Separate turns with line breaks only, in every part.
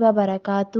وبرکاتہ۔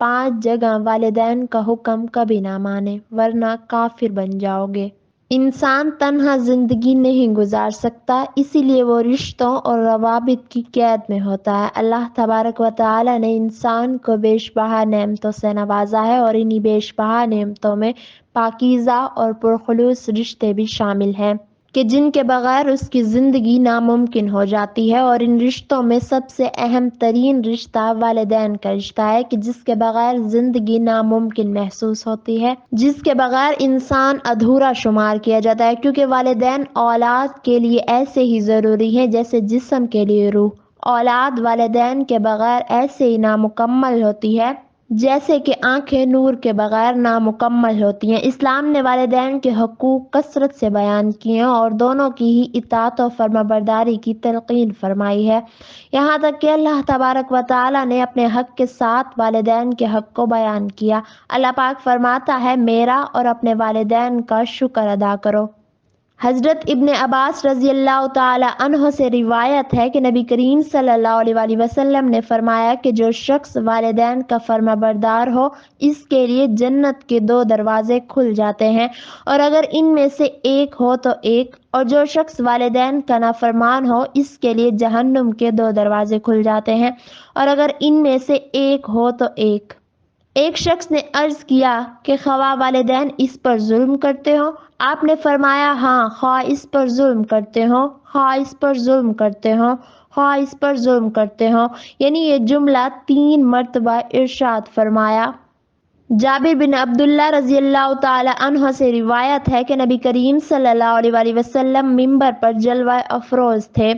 5 جگہ والدین کا حکم کبھی نہ مانے ورنہ کافر بن جاؤ گے۔ انسان تنہا زندگی نہیں گزار سکتا، اسی لیے وہ رشتوں اور روابط کی قید میں ہوتا ہے۔ اللہ تبارک و تعالی نے انسان کو بیش بہا نعمتوں سے نوازا ہے، اور انہی بیش بہا نعمتوں میں پاکیزہ اور پرخلوص رشتے بھی شامل ہیں کہ جن کے بغیر اس کی زندگی ناممکن ہو جاتی ہے۔ اور ان رشتوں میں سب سے اہم ترین رشتہ والدین کا رشتہ ہے کہ جس کے بغیر زندگی ناممکن محسوس ہوتی ہے، جس کے بغیر انسان ادھورا شمار کیا جاتا ہے، کیونکہ والدین اولاد کے لیے ایسے ہی ضروری ہیں جیسے جسم کے لیے روح۔ اولاد والدین کے بغیر ایسے ہی نامکمل ہوتی ہے جیسے کہ آنکھیں نور کے بغیر نامکمل ہوتی ہیں۔ اسلام نے والدین کے حقوق کثرت سے بیان کیے ہیں اور دونوں کی ہی اطاعت و فرمانبرداری کی تلقین فرمائی ہے، یہاں تک کہ اللہ تبارک و تعالی نے اپنے حق کے ساتھ والدین کے حق کو بیان کیا۔ اللہ پاک فرماتا ہے، میرا اور اپنے والدین کا شکر ادا کرو۔ حضرت ابن عباس رضی اللہ تعالی عنہ سے روایت ہے کہ نبی کریم صلی اللہ علیہ وآلہ وسلم نے فرمایا کہ جو شخص والدین کا فرمانبردار ہو، اس کے لیے جنت کے 2 دروازے کھل جاتے ہیں، اور اگر ان میں سے ایک ہو تو ایک، اور جو شخص والدین کا نافرمان ہو، اس کے لیے جہنم کے 2 دروازے کھل جاتے ہیں، اور اگر ان میں سے ایک ہو تو ایک۔ ایک شخص نے عرض کیا کہ خواہ والدین اس پر ظلم کرتے ہوں؟ آپ نے فرمایا، ہاں، خواہ اس پر ظلم کرتے ہوں، خواہ اس پر ظلم کرتے ہوں، خواہ اس پر ظلم کرتے ہوں، یعنی یہ جملہ 3 مرتبہ ارشاد فرمایا۔ جابر بن عبداللہ رضی اللہ تعالی عنہ سے روایت ہے کہ نبی کریم صلی اللہ علیہ وآلہ وسلم منبر پر جلوہ افروز تھے۔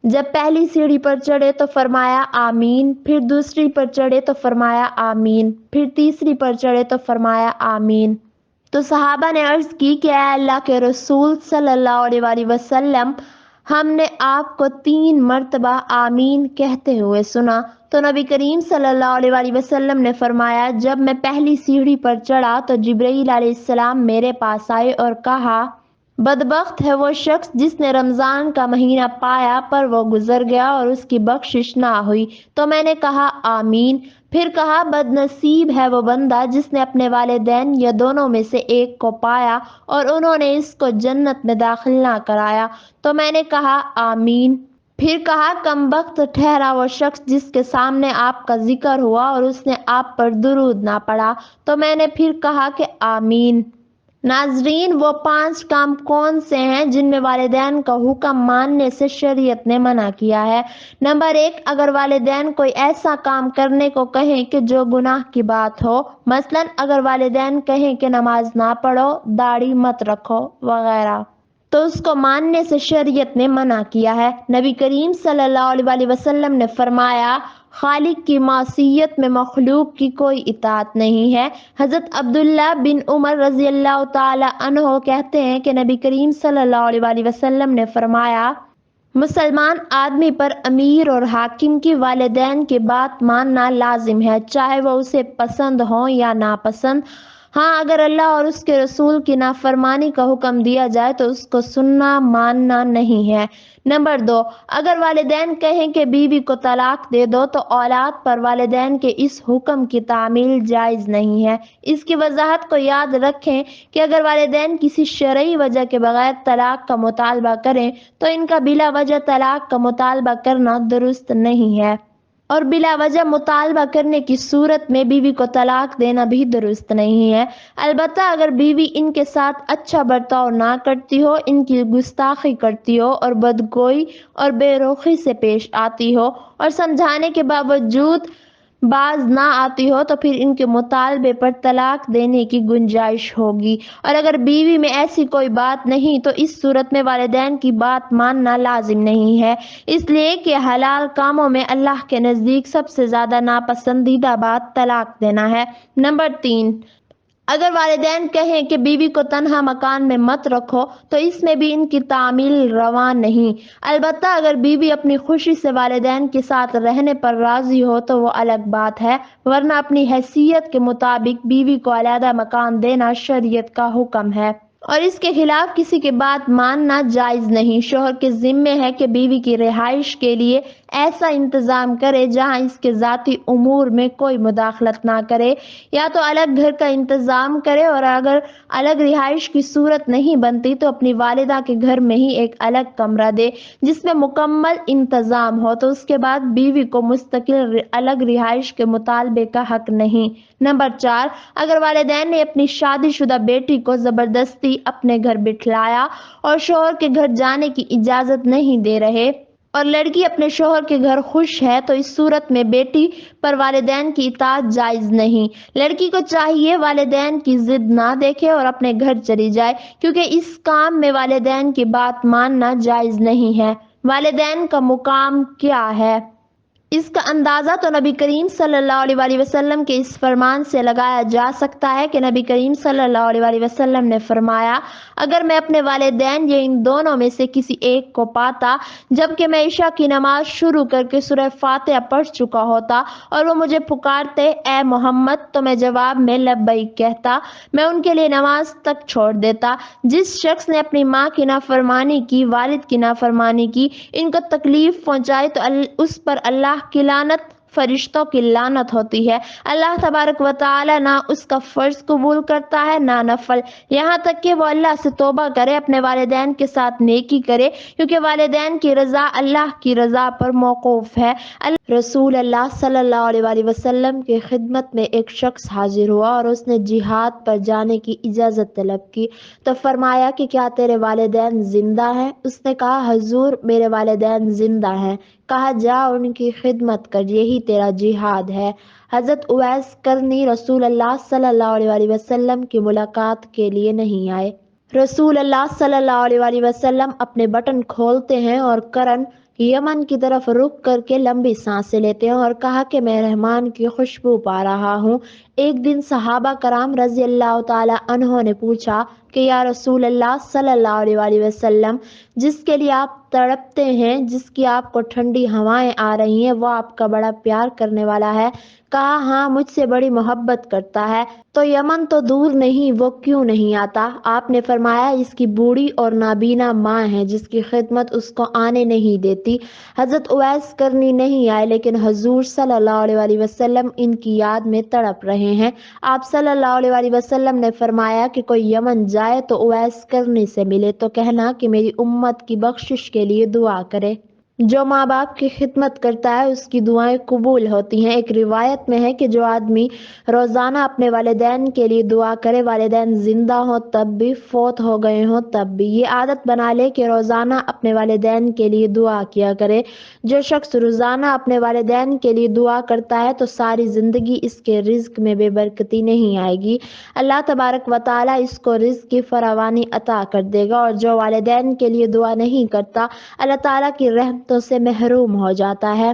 جب پہلی سیڑھی پر چڑھے تو فرمایا آمین، پھر دوسری پر چڑھے تو فرمایا آمین، پھر تیسری پر چڑھے تو فرمایا آمین۔ تو صحابہ نے عرض کی کہ اے اللہ کے رسول صلی اللہ علیہ وآلہ وسلم، ہم نے آپ کو 3 مرتبہ آمین کہتے ہوئے سنا۔ تو نبی کریم صلی اللہ علیہ وآلہ وسلم نے فرمایا، جب میں پہلی سیڑھی پر چڑھا تو جبرائیل علیہ السلام میرے پاس آئے اور کہا، بدبخت ہے وہ شخص جس نے رمضان کا مہینہ پایا پر وہ گزر گیا اور اس کی بخشش نہ ہوئی۔ تو میں نے کہا آمین۔ پھر کہا، بد نصیب ہے وہ بندہ جس نے اپنے والدین یا دونوں میں سے ایک کو پایا اور انہوں نے اس کو جنت میں داخل نہ کرایا۔ تو میں نے کہا آمین۔ پھر کہا، کم بخت ٹھہرا وہ شخص جس کے سامنے آپ کا ذکر ہوا اور اس نے آپ پر درود نہ پڑھا۔ تو میں نے پھر کہا کہ آمین۔ ناظرین، وہ 5 کام کون سے ہیں جن میں والدین کا حکم ماننے سے شریعت نے منع کیا ہے؟ نمبر 1، اگر والدین کوئی ایسا کام کرنے کو کہیں کہ جو گناہ کی بات ہو، مثلا اگر والدین کہیں کہ نماز نہ پڑھو، داڑھی مت رکھو وغیرہ، تو اس کو ماننے سے شریعت نے منع کیا ہے۔ نبی کریم صلی اللہ علیہ وآلہ وسلم نے فرمایا، خالق کی معصیت میں مخلوق کی کوئی اطاعت نہیں ہے۔ حضرت عبداللہ بن عمر رضی اللہ تعالی عنہ کہتے ہیں کہ نبی کریم صلی اللہ علیہ وآلہ وسلم نے فرمایا، مسلمان آدمی پر امیر اور حاکم کی والدین کی بات ماننا لازم ہے، چاہے وہ اسے پسند ہو یا ناپسند۔ ہاں، اگر اللہ اور اس کے رسول کی نافرمانی کا حکم دیا جائے تو اس کو سننا ماننا نہیں ہے۔ نمبر 2، اگر والدین کہیں کہ بیوی کو طلاق دے دو تو اولاد پر والدین کے اس حکم کی تعمیل جائز نہیں ہے۔ اس کی وضاحت کو یاد رکھیں کہ اگر والدین کسی شرعی وجہ کے بغیر طلاق کا مطالبہ کریں تو ان کا بلا وجہ طلاق کا مطالبہ کرنا درست نہیں ہے، اور بلا وجہ مطالبہ کرنے کی صورت میں بیوی کو طلاق دینا بھی درست نہیں ہے۔ البتہ اگر بیوی ان کے ساتھ اچھا برتاؤ نہ کرتی ہو، ان کی گستاخی کرتی ہو اور بدگوئی اور بے رخی سے پیش آتی ہو اور سمجھانے کے باوجود باز نہ آتی ہو تو پھر ان کے مطالبے پر طلاق دینے کی گنجائش ہوگی، اور اگر بیوی میں ایسی کوئی بات نہیں تو اس صورت میں والدین کی بات ماننا لازم نہیں ہے، اس لیے کہ حلال کاموں میں اللہ کے نزدیک سب سے زیادہ ناپسندیدہ بات طلاق دینا ہے۔ نمبر 3، اگر والدین کہیں کہ بیوی کو تنہا مکان میں مت رکھو تو اس میں بھی ان کی تعمیل رواں نہیں، البتہ اگر بیوی اپنی خوشی سے والدین کے ساتھ رہنے پر راضی ہو تو وہ الگ بات ہے، ورنہ اپنی حیثیت کے مطابق بیوی کو علیحدہ مکان دینا شریعت کا حکم ہے۔ اور اس کے خلاف کسی کی بات ماننا جائز نہیں۔ شوہر کے ذمے ہے کہ بیوی کی رہائش کے لیے ایسا انتظام کرے جہاں اس کے ذاتی امور میں کوئی مداخلت نہ کرے، یا تو الگ گھر کا انتظام کرے، اور اگر الگ رہائش کی صورت نہیں بنتی تو اپنی والدہ کے گھر میں ہی ایک الگ کمرہ دے جس میں مکمل انتظام ہو، تو اس کے بعد بیوی کو مستقل الگ رہائش کے مطالبے کا حق نہیں۔ نمبر 4، اگر والدین نے اپنی شادی شدہ بیٹی کو زبردستی اپنے گھر بٹھلایا اور شوہر کے گھر جانے کی اجازت نہیں دے رہے، اور لڑکی اپنے شوہر کے گھر خوش ہے، تو اس صورت میں بیٹی پر والدین کی اطاعت جائز نہیں۔ لڑکی کو چاہیے والدین کی ضد نہ دیکھے اور اپنے گھر چلی جائے، کیونکہ اس کام میں والدین کی بات ماننا جائز نہیں ہے۔ والدین کا مقام کیا ہے؟ اس کا اندازہ تو نبی کریم صلی اللہ علیہ وآلہ وسلم کے اس فرمان سے لگایا جا سکتا ہے کہ نبی کریم صلی اللہ علیہ وآلہ وسلم نے فرمایا، اگر میں اپنے والدین یا ان دونوں میں سے کسی ایک کو پاتا جبکہ میں عشاء کی نماز شروع کر کے سورہ فاتحہ پڑھ چکا ہوتا اور وہ مجھے پکارتے اے محمد، تو میں جواب میں لبیک کہتا، میں ان کے لیے نماز تک چھوڑ دیتا۔ جس شخص نے اپنی ماں کی نافرمانی کی، والد کی نافرمانی کی، ان کو تکلیف پہنچائی، تو اس پر اللہ کی لعنت، فرشتوں کی لعنت ہوتی ہے۔ اللہ تبارک و تعالی نہ اس کا فرض قبول کرتا ہے نہ نفل، یہاں تک کہ وہ اللہ سے توبہ کرے، اپنے والدین کے ساتھ نیکی کرے، کیونکہ والدین کی رضا اللہ کی رضا پر موقوف ہے۔ رسول اللہ صلی اللہ علیہ وآلہ وسلم کی خدمت میں ایک شخص حاضر ہوا اور اس نے جہاد پر جانے کی اجازت طلب کی، تو فرمایا کہ کیا تیرے والدین زندہ ہیں؟ اس نے کہا حضور میرے والدین زندہ ہیں۔ کہا جا ان کی خدمت کر، یہی تیرا جہاد ہے۔ حضرت اویس کرنی رسول اللہ صلی اللہ علیہ وآلہ وسلم کی ملاقات کے لیے نہیں آئے۔ رسول اللہ صلی اللہ علیہ وآلہ وسلم اپنے بٹن کھولتے ہیں اور کرن یمن کی طرف رخ کر کے لمبی سانسیں لیتے ہیں اور کہا کہ میں رحمان کی خوشبو پا رہا ہوں۔ ایک دن صحابہ کرام رضی اللہ تعالی عنہ نے پوچھا کہ یا رسول اللہ صلی اللہ علیہ وآلہ وسلم، جس کے لیے آپ تڑپتے ہیں، جس کی آپ کو ٹھنڈی ہوائیں آ رہی ہیں، وہ آپ کا بڑا پیار کرنے والا ہے؟ کہا ہاں، مجھ سے بڑی محبت کرتا ہے۔ تو یمن تو دور نہیں، وہ کیوں نہیں آتا؟ آپ نے فرمایا اس کی بوڑھی اور نابینا ماں ہے جس کی خدمت اس کو آنے نہیں دیتی۔ حضرت اویس کرنی نہیں آئے، لیکن حضور صلی اللہ علیہ وآلہ وسلم ان کی یاد میں تڑپ رہے ہیں۔ آپ صلی اللہ علیہ وآلہ وسلم نے فرمایا کہ کوئی یمن جائے تو اویس کرنی سے ملے تو کہنا کہ میری امت کی بخشش کے لیے دعا کرے۔ جو ماں باپ کی خدمت کرتا ہے اس کی دعائیں قبول ہوتی ہیں۔ ایک روایت میں ہے کہ جو آدمی روزانہ اپنے والدین کے لیے دعا کرے، والدین زندہ ہوں تب بھی، فوت ہو گئے ہوں تب بھی، یہ عادت بنا لے کہ روزانہ اپنے والدین کے لیے دعا کیا کرے۔ جو شخص روزانہ اپنے والدین کے لیے دعا کرتا ہے تو ساری زندگی اس کے رزق میں بے برکتی نہیں آئے گی، اللہ تبارک و تعالی اس کو رزق کی فراوانی عطا کر دے گا، اور جو والدین کے لیے دعا نہیں کرتا اللہ تعالی کی رحمتوں سے محروم ہو جاتا ہے۔